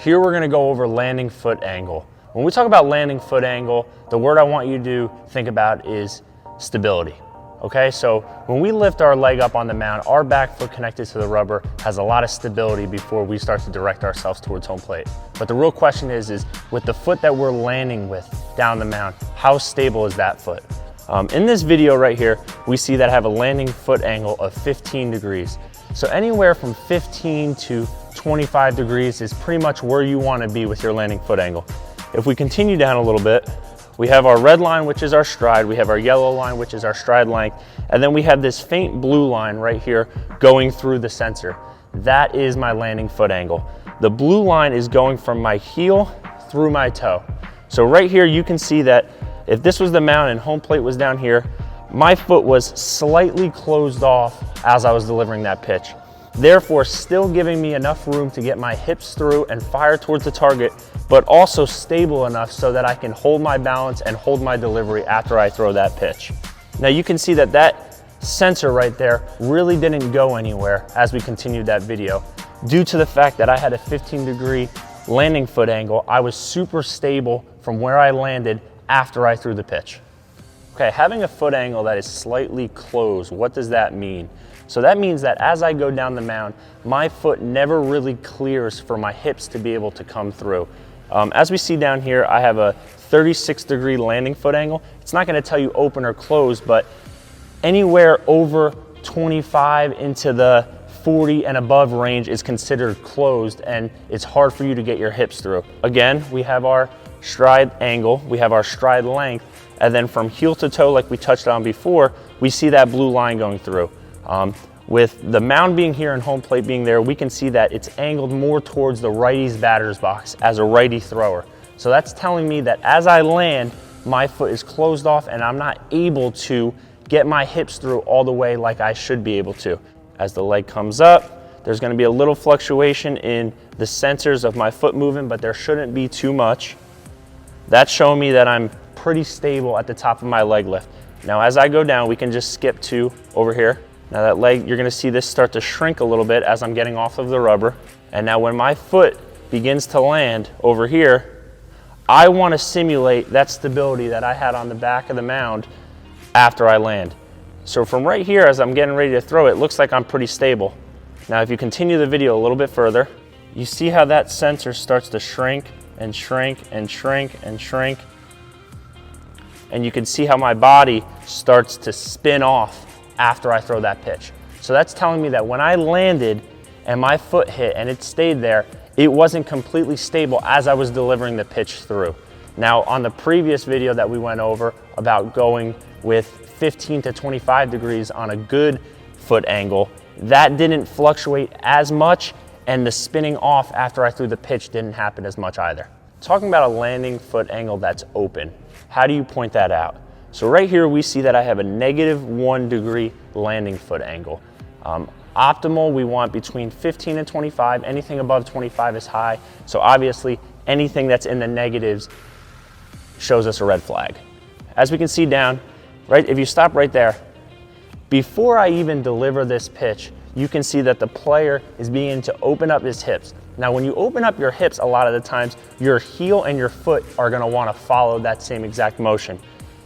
Here we're gonna go over landing foot angle. When we talk about landing foot angle, the word I want you to think about is stability. Okay, so when we lift our leg up on the mound, our back foot connected to the rubber has a lot of stability before we start to direct ourselves towards home plate. But the real question is with the foot that we're landing with down the mound, how stable is that foot? In this video right here, we see that I have a landing foot angle of 15 degrees. So anywhere from 15 to 25 degrees is pretty much where you want to be with your landing foot angle. If we continue down a little bit, we have our red line, which is our stride. We have our yellow line, which is our stride length. And then we have this faint blue line right here going through the sensor. That is my landing foot angle. The blue line is going from my heel through my toe. So right here, you can see that if this was the mound and home plate was down here, my foot was slightly closed off as I was delivering that pitch. Therefore, still giving me enough room to get my hips through and fire towards the target, but also stable enough so that I can hold my balance and hold my delivery after I throw that pitch. Now you can see that that sensor right there really didn't go anywhere as we continued that video. Due to the fact that I had a 15-degree landing foot angle, I was super stable from where I landed after I threw the pitch. Okay, having a foot angle that is slightly closed, what does that mean? So that means that as I go down the mound, my foot never really clears for my hips to be able to come through. As we see down here, I have a 36-degree landing foot angle. It's not gonna tell you open or close, but anywhere over 25 into the 40 and above range is considered closed, and it's hard for you to get your hips through. Again, we have our stride angle, we have our stride length, and then from heel to toe, like we touched on before, we see that blue line going through. With the mound being here and home plate being there, we can see that it's angled more towards the righty's batter's box as a righty thrower. So that's telling me that as I land, my foot is closed off and I'm not able to get my hips through all the way like I should be able to. As the leg comes up, there's gonna be a little fluctuation in the sensors of my foot moving, but there shouldn't be too much. That's showing me that I'm pretty stable at the top of my leg lift. Now as I go down, we can just skip to over here. Now that leg, you're gonna see this start to shrink a little bit as I'm getting off of the rubber. And now when my foot begins to land over here, I wanna simulate that stability that I had on the back of the mound after I land. So from right here, as I'm getting ready to throw, it looks like I'm pretty stable. Now if you continue the video a little bit further, you see how that sensor starts to shrink and shrink and shrink and shrink. And you can see how my body starts to spin off after I throw that pitch. So that's telling me that when I landed and my foot hit and it stayed there, it wasn't completely stable as I was delivering the pitch through. Now on the previous video that we went over about going with 15 to 25 degrees on a good foot angle, that didn't fluctuate as much, and the spinning off after I threw the pitch didn't happen as much either. Talking about a landing foot angle that's open, how do you point that out? So right here we see that I have a -1 degree landing foot angle. Optimal, we want between 15 and 25. Anything above 25 is high. So obviously anything that's in the negatives shows us a red flag. As we can see down, right, if you stop right there, before I even deliver this pitch, you can see that the player is beginning to open up his hips. Now, when you open up your hips, a lot of the times, your heel and your foot are gonna wanna follow that same exact motion.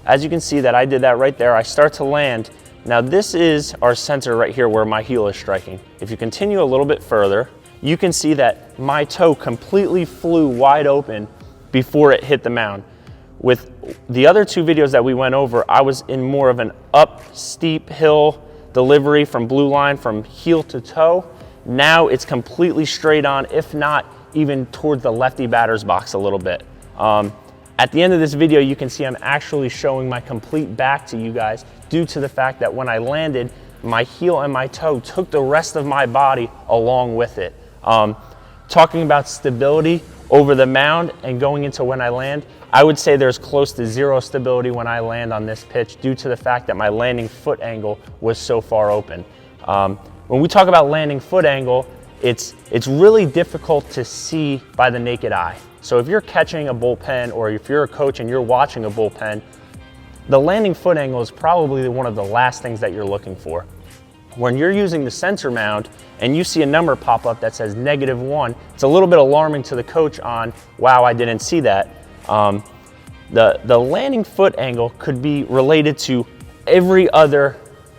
As you can see that I did that right there, I start to land. Now this is our sensor right here where my heel is striking. If you continue a little bit further, you can see that my toe completely flew wide open before it hit the mound. With the other two videos that we went over, I was in more of an up steep hill delivery from blue line from heel to toe. Now it's completely straight on, if not even towards the lefty batter's box a little bit. At the end of this video, you can see I'm actually showing my complete back to you guys due to the fact that when I landed, my heel and my toe took the rest of my body along with it. Talking about stability over the mound and going into when I land, I would say there's close to zero stability when I land on this pitch due to the fact that my landing foot angle was so far open. When we talk about landing foot angle, it's really difficult to see by the naked eye. So if you're catching a bullpen or if you're a coach and you're watching a bullpen, the landing foot angle is probably one of the last things that you're looking for. When you're using the sensor mound and you see a number pop up that says -1, it's a little bit alarming to the coach on, wow, I didn't see that. The landing foot angle could be related to every other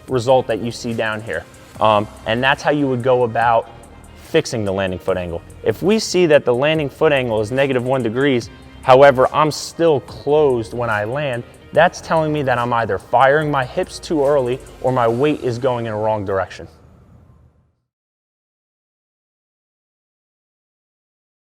result that you see down here. And that's how you would go about fixing the landing foot angle. If we see that the landing foot angle is -1 degrees, however, I'm still closed when I land, that's telling me that I'm either firing my hips too early or my weight is going in a wrong direction.